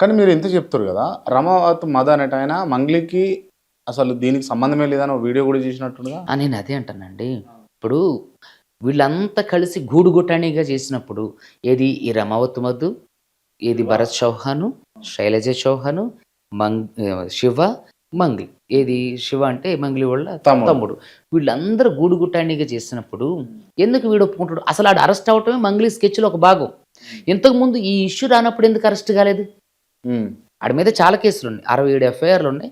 కానీ మీరు ఇంత చెప్తారు కదా, రమావత్ మద అనేట ఆయన మంగ్లీకి అసలు దీనికి సంబంధమే లేదని ఒక వీడియో కూడా చేసినట్టుగా. నేను అదే అంటానండి. ఇప్పుడు వీళ్ళంతా కలిసి గూడుగుట్టనిగా చేసినప్పుడు ఏది ఈ రమావత్ మధు, ఏది భరత్ చౌహాను, శైలజ చౌహాను, శివ, మంగ్లీ. ఏది శివ అంటే మంగ్లీ వాళ్ళ తమ్ముడు. వీళ్ళందరూ గూడుగుట్టనిగా చేసినప్పుడు ఎందుకు వీడు ఒప్పుకుంటాడు? అసలు ఆడు అరెస్ట్ అవటమే మంగ్లీ స్కెచ్లో ఒక భాగం. ఇంతకుముందు ఈ ఇష్యూ రానప్పుడు ఎందుకు అరెస్ట్ కాలేదు? ఆడి మీద చాలా కేసులు ఉన్నాయి, 67 ఎఫ్ఐఆర్లు ఉన్నాయి.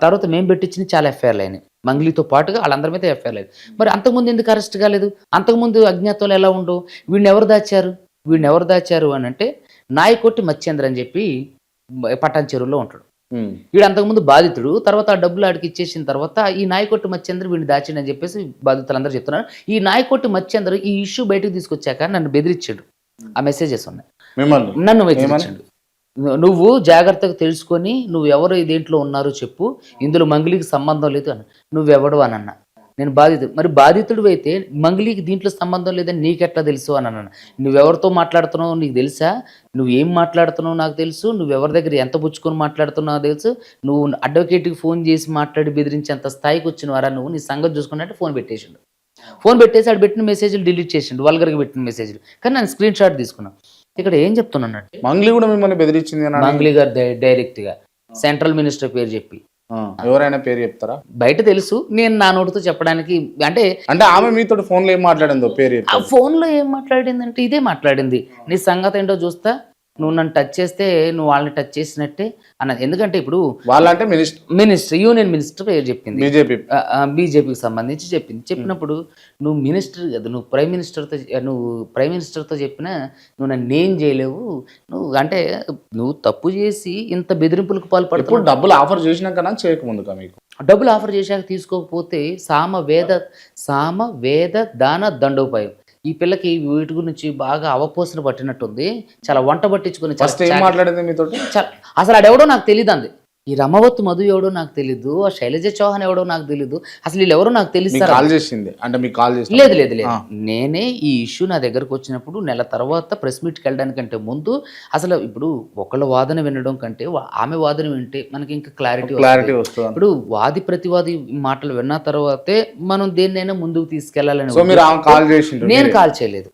తర్వాత మేము పెట్టించిన చాలా ఎఫ్ఐఆర్లు అయినాయి, మంగ్లీతో పాటుగా వాళ్ళందరి మీద ఎఫ్ఐఆర్లు అయినాయి. మరి అంతకుముందు ఎందుకు అరెస్ట్ కాలేదు? అంతకుముందు అజ్ఞాతంలో ఎలా ఉండవు? వీడిని ఎవరు దాచారు అని అంటే నాయకొట్టి మత్స్యేంద్ర అని చెప్పి పటాన్ చెరువులో ఉంటాడు. వీడు అంతకుముందు బాధితుడు, తర్వాత ఆ డబ్బులు ఆడికి ఇచ్చేసిన తర్వాత ఈ నాయకొట్టి మత్స్యేంద్ర వీడిని దాచిండు అని చెప్పేసి బాధితులందరూ చెప్తున్నారు. ఈ నాయకొట్టి మత్స్యేంద్ర ఈ ఇష్యూ బయటకు తీసుకొచ్చాక నన్ను బెదిరించాడు. ఆ మెసేజెస్ ఉన్నాయి, నన్ను బెదిరించాడు. నువ్వు జాగ్రత్తగా తెలుసుకొని నువ్వు ఎవరు దేంట్లో ఉన్నారో చెప్పు, ఇందులో మంగ్లీకి సంబంధం లేదు అని. నువ్వెవడు అని అన్నా. నేను బాధితుడు. మరి బాధితుడు అయితే మంగ్లీకి దీంట్లో సంబంధం లేదని నీకెట్లా తెలుసు అని అన్నాను. నువ్వెవరితో మాట్లాడుతున్నావు నీకు తెలుసా? నువ్వేం మాట్లాడుతున్నావు నాకు తెలుసు. నువ్వెవరి దగ్గర ఎంత పుచ్చుకొని మాట్లాడుతున్నావు తెలుసు. నువ్వు అడ్వకేట్కి ఫోన్ చేసి మాట్లాడి బెదిరించేంత స్థాయికి వచ్చిన వారా నువ్వు? నీ సంగతి చూసుకున్నట్టు ఫోన్ పెట్టేసిండు. ఫోన్ పెట్టేసి ఆడు పెట్టిన మెసేజ్లు డిలీట్ చేసిండు, వల్గర్గా పెట్టిన మెసేజ్లు. కానీ నేను స్క్రీన్ షాట్ తీసుకున్నాను. ఇక్కడ ఏం చెప్తున్నానంటే మంగ్లీ కూడా మిమ్మల్ని బెదిరించింది. మంగ్లీ గారు డైరెక్ట్ గా సెంట్రల్ మినిస్టర్ పేరు చెప్పి, ఎవరైనా పేరు చెప్తారా? బయట తెలుసు, నేను నా నోటితో చెప్పడానికి అంటే ఆమె మీతో ఫోన్ లో ఏం మాట్లాడిందో పేరు ఆ ఫోన్ లో ఏం మాట్లాడిందంటే ఇదే మాట్లాడింది. నీ సంగతి ఏంటో చూస్తా, నువ్వు నన్ను టచ్ చేస్తే నువ్వు వాళ్ళని టచ్ చేసినట్టే అన్నది. ఎందుకంటే ఇప్పుడు వాళ్ళంటే మినిస్టర్ యూనియన్ మినిస్టర్ పేరు చెప్పింది, బీజేపీకి సంబంధించి చెప్పింది. చెప్పినప్పుడు నువ్వు మినిస్టర్ కదా, నువ్వు ప్రైమ్ మినిస్టర్తో చెప్పినా నువ్వు నన్ను ఏం చేయలేవు. నువ్వు అంటే నువ్వు తప్పు చేసి ఇంత బెదిరింపులకు పాల్పడుతూ డబ్బులు ఆఫర్ చేసినాక చేయకముందుగా మీకు డబ్బులు ఆఫర్ చేశాక తీసుకోకపోతే సామ వేద దాన దండోపాయం. ఈ పిల్లకి వీటి గురించి బాగా అవపోసన పట్టినట్టుంది, చాలా వంట పట్టించుకుని మాట్లాడింది మీతో. అసలు ఆడెవడో నాకు తెలియదు అంది. ఈ రమావత్ మధు ఎవడో నాకు తెలీదు, ఆ శైలజ చౌహాన్ ఎవడో నాకు తెలీదు, అసలు వీళ్ళు ఎవరో నాకు తెలుస్తారు. లేదు నేనే ఈ ఇష్యూ నా దగ్గరకు వచ్చినప్పుడు నెల తర్వాత ప్రెస్ మీట్కి వెళ్ళడానికంటే ముందు అసలు ఇప్పుడు ఒకళ్ళ వాదన వినడం కంటే ఆమె వాదన వింటే మనకి ఇంకా క్లారిటీ వస్తుంది. ఇప్పుడు వాది ప్రతివాది మాటలు విన్న తర్వాతే మనం దేన్నైనా ముందుకు తీసుకెళ్లాలని. నేను కాల్ చేయలేదు.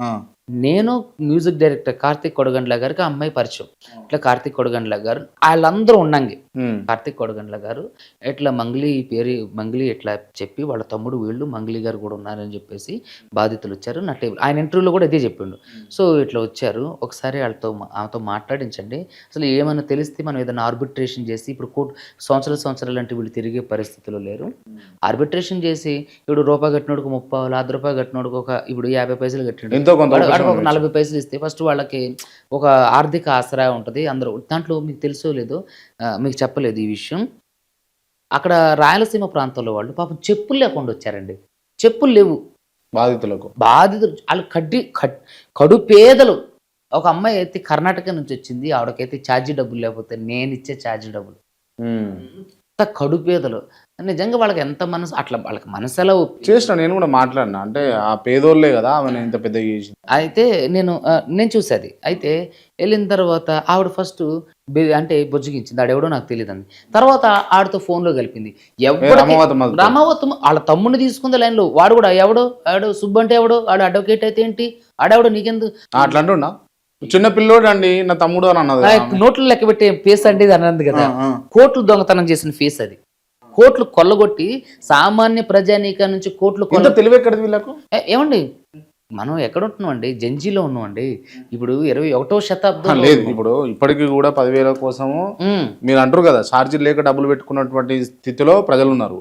నేను మ్యూజిక్ డైరెక్టర్ కార్తిక్ కొడగండ్ల గారికి ఆ అమ్మాయి పరిచయం. ఇట్లా కార్తిక్ కొడగండ్ల గారు వాళ్ళందరూ ఉండంగి, కార్తిక్ కొడగండ్ల గారు ఇట్లా మంగ్లీ ఇట్లా చెప్పి వాళ్ళ తమ్ముడు వీళ్ళు మంగ్లీ గారు కూడా ఉన్నారని చెప్పేసి బాధితులు వచ్చారు నా టేబుల్. ఆయన ఇంటర్వ్యూలో కూడా ఇదే చెప్పిండు. సో ఇట్లా వచ్చారు, ఒకసారి ఆమెతో మాట్లాడించండి. అసలు ఏమైనా తెలిస్తే మనం ఏదైనా ఆర్బిట్రేషన్ చేసి, ఇప్పుడు కోర్టు సంవత్సరాలు అంటే వీళ్ళు తిరిగే పరిస్థితిలో లేరు. ఆర్బిట్రేషన్ చేసి ఇప్పుడు రూపాయి కట్టినోడుకు 30, ₹100 కట్టినోడుకు ఇప్పుడు 50 పైసలు కట్టిండు, ఒక 40 పైసలు ఇస్తే ఫస్ట్ వాళ్ళకి ఒక ఆర్థిక ఆసరా ఉంటుంది. అందరూ దాంట్లో మీకు తెలుసో లేదో, మీకు చెప్పలేదు ఈ విషయం. అక్కడ రాయలసీమ ప్రాంతంలో వాళ్ళు పాపం చెప్పులు లేకుండా వచ్చారండి. చెప్పులు లేవు బాధితులు, వాళ్ళు కడు పేదలు. ఒక అమ్మాయి అయితే కర్ణాటక నుంచి వచ్చింది, ఆవిడకైతే ఛార్జీ డబ్బులు లేకపోతే నేను ఇచ్చే ఛార్జీ డబ్బులు. అంత కడు పేదలు. నిజంగా వాళ్ళకి ఎంత మనసు, అట్లా వాళ్ళకి మనసు ఎలా చేసిన. నేను కూడా మాట్లాడినా, అంటే ఆ పేదోళ్ళే కదా ఆమె ఇంత పెద్ద చేసింది. అయితే నేను చూసేది. అయితే వెళ్ళిన తర్వాత ఆవిడ ఫస్ట్ అంటే బుజ్జగించింది, ఆడెవడో నాకు తెలియదు అంది. తర్వాత ఆడితో ఫోన్లో కలిపింది. రమావత్ వాళ్ళ తమ్ముడిని తీసుకుంది లైన్లో. వాడు కూడా ఆడు సుబ్బు అంటే ఎవడో, ఆడు అడ్వకేట్ అయితే ఏంటి, ఆడెవడో నీకెందుకు అట్లా అంటున్నా. చిన్న పిల్లోడు అండి నా తమ్ముడు అని అన్నది. నోట్లు లెక్క పెట్టే ఫేస్ అండి ఇది అన్నది కదా. కోట్లు దొంగతనం చేసిన ఫేస్ అది. కోట్లు కొల్లగొట్టి సామాన్య ప్రజానీకా నుంచి కోట్లు తెలివి ఎక్కడ వీళ్ళకు? ఏమండి మనం ఎక్కడ ఉంటున్నాం అండి? జంజీలో ఉన్నామండి. ఇప్పుడు 21వ శతాబ్దం లేదు. ఇప్పుడు ఇప్పటికీ కూడా 10,000 కోసము మీరు అంటారు కదా, ఛార్జీలు లేక డబ్బులు పెట్టుకున్నటువంటి స్థితిలో ప్రజలు ఉన్నారు.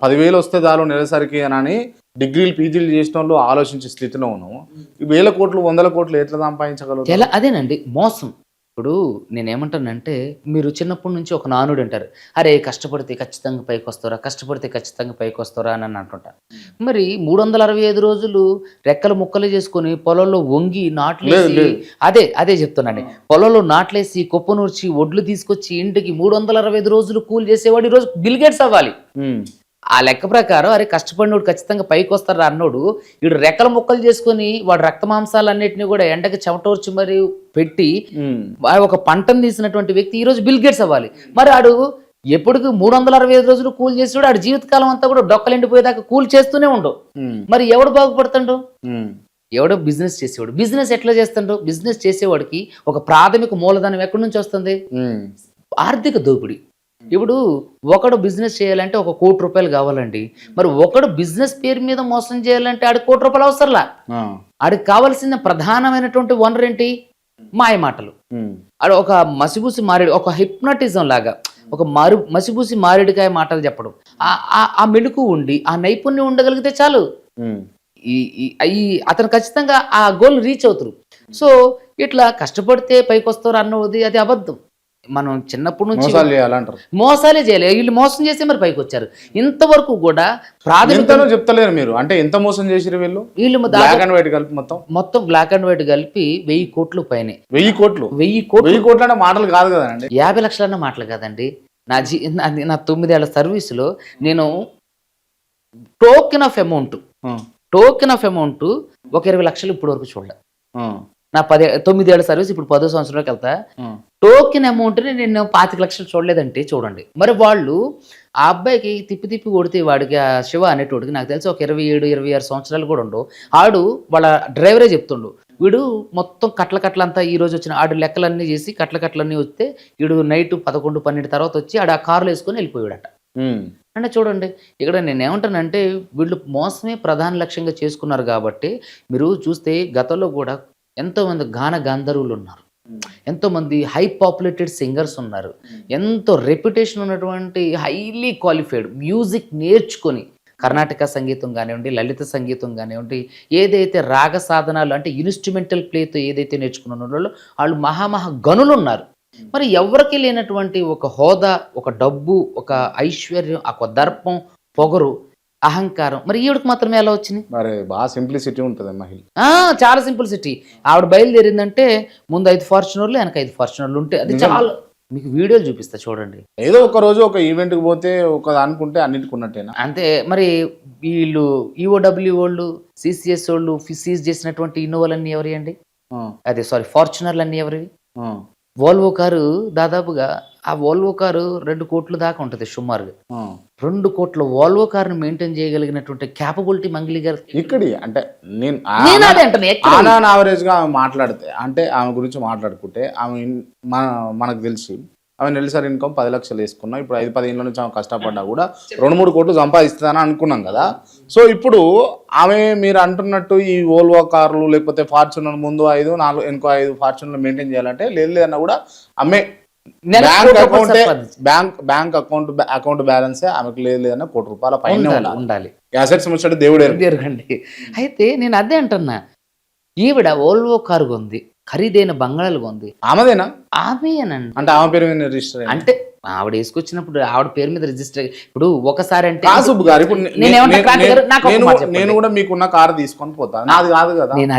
10,000 వస్తే చాలు నెలసరికి అని డిగ్రీలు పీజీలు చేసిన వాళ్ళు ఆలోచించే స్థితిలో ఉన్నాము. 1,000 కోట్లు 100 కోట్లు ఎట్లా సంపాదించగలరు? అదేనండి మోసం. ఇప్పుడు నేనేమంటానంటే, మీరు చిన్నప్పటి నుంచి ఒక నానుడు అంటారు, అరే కష్టపడితే ఖచ్చితంగా పైకి వస్తారా అని అంటుంటారు. మరి 365 రోజులు రెక్కలు ముక్కలు చేసుకొని పొలంలో వంగి నాట్లేసి, అదే చెప్తున్నాండి, పొలంలో నాట్లేసి కొప్పనూర్చి ఒడ్లు తీసుకొచ్చి ఇంటికి 365 రోజులు కూలి చేసేవాడు ఈరోజు బిల్ గేట్స్ అవ్వాలి. ఆ లెక్క ప్రకారం అరే కష్టపడినోడు ఖచ్చితంగా పైకి వస్తారా అన్నోడు వీడు రెక్కల ముక్కలు చేసుకొని వాడు రక్త మాంసాలన్నింటినీ కూడా ఎండకి చెమటోర్చి మరి పెట్టి ఒక పంటను తీసినటువంటి వ్యక్తి ఈ రోజు బిల్ గేట్స్ అవ్వాలి. మరి ఆడు ఎప్పటికి 365 రోజులు కూల్ చేసాడు, ఆడు జీవితకాలం అంతా కూడా డొక్కలెండిపోయేదాకా కూల్ చేస్తూనే ఉండవు. మరి ఎవడు బాగుపడుతుండో? ఎవడో బిజినెస్ చేసేవాడు. బిజినెస్ ఎట్లా చేస్తుండో? బిజినెస్ చేసేవాడికి ఒక ప్రాథమిక మూలధనం ఎక్కడి నుంచి వస్తుంది? ఆర్థిక దోపిడీ. ఇప్పుడు ఒకడు బిజినెస్ చేయాలంటే ₹1 కోటి కావాలండి. మరి ఒకడు బిజినెస్ పేరు మీద మోసం చేయాలంటే ఆడికి ₹1 కోటి అవసరంలా. ఆడికి కావాల్సిన ప్రధానమైనటువంటి వనరు ఏంటి? మాయ మాటలు. ఆడు ఒక మసిబూసి మారేడు, ఒక హిప్నటిజం లాగా ఒక మసిబూసి మారేడుకాయ మాటలు చెప్పడం, ఆ మెళుకు ఉండి ఆ నైపుణ్యం ఉండగలిగితే చాలు, అతను ఖచ్చితంగా ఆ గోల్ రీచ్ అవుతారు. సో ఇట్లా కష్టపడితే పైకి వస్తారు అన్నది అది అబద్ధం. మనం చిన్నప్పటి నుంచి మోసాలే చేయాలి. వీళ్ళు మోసం చేస్తే మరి పైకి వచ్చారు. ఇంతవరకు కూడా ప్రాథమికంగా చెప్తలేరు మీరు. అంటే ఎంత మోసం చేసిరు వీళ్ళు? బ్లాక్ అండ్ వైట్ కలిపి మొత్తం బ్లాక్ అండ్ వైట్ కలిపి 1000 కోట్లు పైనే. 1000 కోట్లు? 1000 కోట్లు అంటే మాటలు కాదు కదండి. 50 లక్షలన్న మాటలు కాదండి. నా 9 ఏళ్ల సర్వీసులో నేను టోకెన్ ఆఫ్ అమౌంట్ ఒక 20 లక్షలు ఇప్పటి వరకు చూడలే. నా 9 ఏళ్ల సర్వీస్ ఇప్పుడు 10వ సంవత్సరంలోకి వెళ్తా. టోకెన్ అమౌంట్ని నేను 25 లక్షలు చూడలేదంటే చూడండి. మరి వాళ్ళు ఆ అబ్బాయికి తిప్పి కొడితే వాడికి ఆ శివ అనేటోడికి నాకు తెలిసి ఒక 27-26 సంవత్సరాలు కూడా ఉండవు. ఆడు వాళ్ళ డ్రైవరే చెప్తుండు, వీడు మొత్తం కట్లంతా ఈ రోజు వచ్చిన ఆడు లెక్కలన్నీ చేసి కట్లన్నీ వస్తే వీడు నైట్ 11-12 తర్వాత వచ్చి ఆడు ఆ కారులో వేసుకొని వెళ్ళిపోయాడట. అంటే చూడండి, ఇక్కడ నేనేమంటానంటే వీళ్ళు మోసమే ప్రధాన లక్ష్యంగా చేసుకున్నారు. కాబట్టి మీరు చూస్తే గతంలో కూడా ఎంతోమంది గాన గంధర్వులు ఉన్నారు, ఎంతోమంది హై పాపులేటెడ్ సింగర్స్ ఉన్నారు, ఎంతో రెప్యుటేషన్ ఉన్నటువంటి హైలీ క్వాలిఫైడ్ మ్యూజిక్ నేర్చుకొని కర్ణాటక సంగీతం కానివ్వండి, లలిత సంగీతం కానివ్వండి, ఏదైతే రాగ సాధనాలు అంటే ఇన్స్ట్రుమెంటల్ ప్లేతో ఏదైతే నేర్చుకున్న వాళ్ళు మహా గనులు ఉన్నారు. మరి ఎవరికి లేనటువంటి ఒక హోదా, ఒక డబ్బు, ఒక ఐశ్వర్యం, ఒక దర్పం, పొగరు, అహంకారం మరి ఈవిడికి మాత్రమే ఎలా వచ్చినాయి? మరి బాగా సింప్లిసిటీ ఉంటుంది మహిళ. చాలా సింప్లిసిటీ. ఆవిడ బయలుదేరిందంటే ముందు 5 ఫార్చునర్లు వెనక 5 ఫార్చునర్లు ఉంటే అది చాలా. మీకు వీడియోలు చూపిస్తా చూడండి. ఏదో ఒక రోజు ఒక ఈవెంట్కి పోతే ఒక అనుకుంటే అన్నిటికి ఉన్నట్టేనా? అంతే. మరి వీళ్ళు ఈఓడబ్ల్యూ వాళ్ళు, సిసిఎస్ వాళ్ళు సీజ్ చేసినటువంటి ఇన్నోవాలన్నీ ఎవరి అండి? ఫార్చునర్లు అన్నీ ఎవరివి? వోల్వో కారు దాదాపుగా ఆ వోల్వో కారు 2 కోట్ల దాకా ఉంటుంది సుమారుగా. 2 కోట్ల వోల్వో కారును మెయింటైన్ చేయగలిగినటువంటి క్యాపబిలిటీ మంగ్లీ గారు ఇక్కడి. అంటే నేను యావరేజ్ గా ఆమె మాట్లాడితే, అంటే ఆమె గురించి మాట్లాడుకుంటే ఆమె మనకు తెలిసి ఆమె నెలసరి ఇన్కమ్ 10 లక్షలు వేసుకున్నాం. ఇప్పుడు 5-10 నుంచి ఆమె కష్టపడ్డా కూడా 2-3 కోట్లు సంపాదిస్తుందని అనుకున్నాం కదా. సో ఇప్పుడు ఆమె మీరు అంటున్నట్టు ఈ వోల్వో కార్లు లేకపోతే ఫార్చునర్ ముందు 5, 4 ఇంకో 5 ఫార్చునర్లు మెయింటైన్ చేయాలంటే లేదన్నా కూడా ఆమె బ్యాంక్ అకౌంట్ బ్యాలెన్స్ ఆమెకు లేదన్నా ₹1 కోటి పైన ఉండాలి. అసెట్స్ ముచ్చట దేవుడు ఎరగండి. అయితే నేను అదే అంటున్నా, ఈవిడ వోల్వో కారు కొంది, ఖరీదైన బంగాళాలు కొంది. ఆమెదేనా? ఆమెనండి. అంటే ఆమె పేరు మీద రిజిస్టర్ అంటే ఆవిడ వేసుకొచ్చినప్పుడు ఆవిడ పేరు మీద రిజిస్టర్. ఇప్పుడు ఒకసారి అంటే నేను కూడా మీకున్న కారు తీసుకొని పోతాను, నాది కాదు కదా. నేను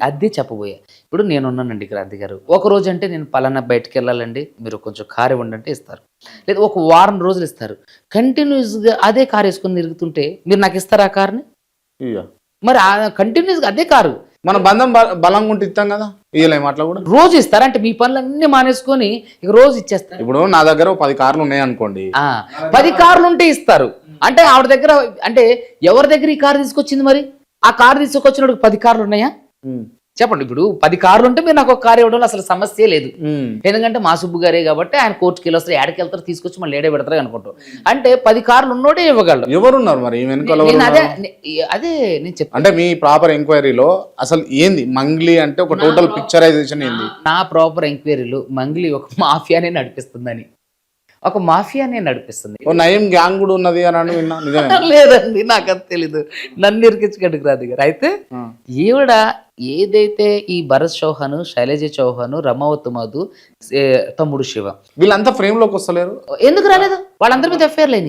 అదే చెప్పబోయా. ఇప్పుడు నేనున్నానండి క్రాంతి గారు, ఒక రోజు అంటే నేను పలానా బయటకు వెళ్ళాలండి, మీరు కొంచెం కారు ఇవ్వండి అంటే ఇస్తారు. లేదా ఒక వారం రోజులు ఇస్తారు. కంటిన్యూస్గా అదే కారు వేసుకొని తిరుగుతుంటే మీరు నాకు ఇస్తారా ఆ కార్ని? మరి కంటిన్యూస్గా అదే కారు. మన బంధం బలంగా ఉంటే ఇస్తాం కదా, ఇయ్యలేము అట్లా కూడా. రోజు ఇస్తారా? అంటే మీ పనులన్నీ మానేసుకొని ఇక రోజు ఇచ్చేస్తారు. ఇప్పుడు నా దగ్గర 10 కార్లు ఉన్నాయి అనుకోండి, 10 కార్లు ఉంటే ఇస్తారు. అంటే ఆవిడ దగ్గర, అంటే ఎవరి దగ్గర ఈ కారు తీసుకొచ్చింది? మరి ఆ కారు తీసుకొచ్చినప్పుడు 10 కార్లు ఉన్నాయా చెప్పండి. ఇప్పుడు 10 కార్లు ఉంటే మీరు నాకు ఒక కారు ఇవ్వడంలో అసలు సమస్య లేదు. ఎందుకంటే మా సుబ్బు గారే కాబట్టి ఆయన కోర్టుకి వెళ్ళి వస్తారు, ఏడకి వెళ్తారు, తీసుకొచ్చి మళ్ళీ ఏడే పెడతారు అనుకుంటాం. అంటే 10 కార్లు ఉన్నోడే ఇవ్వగలరు. ఎవరున్నారు మరి అదే నేను చెప్పాను. అంటే మీ ప్రాపర్ ఎంక్వైరీలో అసలు ఏంది మంగ్లీ అంటే ఒక టోటల్ పిక్చరైజేషన్ ఏంది? నా ప్రాపర్ ఎంక్వైరీలో మంగ్లీ ఒక మాఫియానే నడిపిస్తుందని, ఒక మాఫియానే నడిపిస్తుంది. నయం గ్యాంగ్ కూడా ఉన్నది అని విన్నా. లేదండి, నాకు అది తెలీదు, నన్ను ఇరికించుకోండి క్రాంతి గారు. అయితే ఈవిడ ఏదైతే ఈ భరత్ చౌహాన్, శైలజ చౌహాన్, రమావతి మధు, తమ్ముడు శివ, వీళ్ళంతా ఫ్రేమ్ లోకి వస్తలేరు. ఎందుకు రాలేదు? వాళ్ళందరి మీద ఎఫ్ఐఆర్ లేని.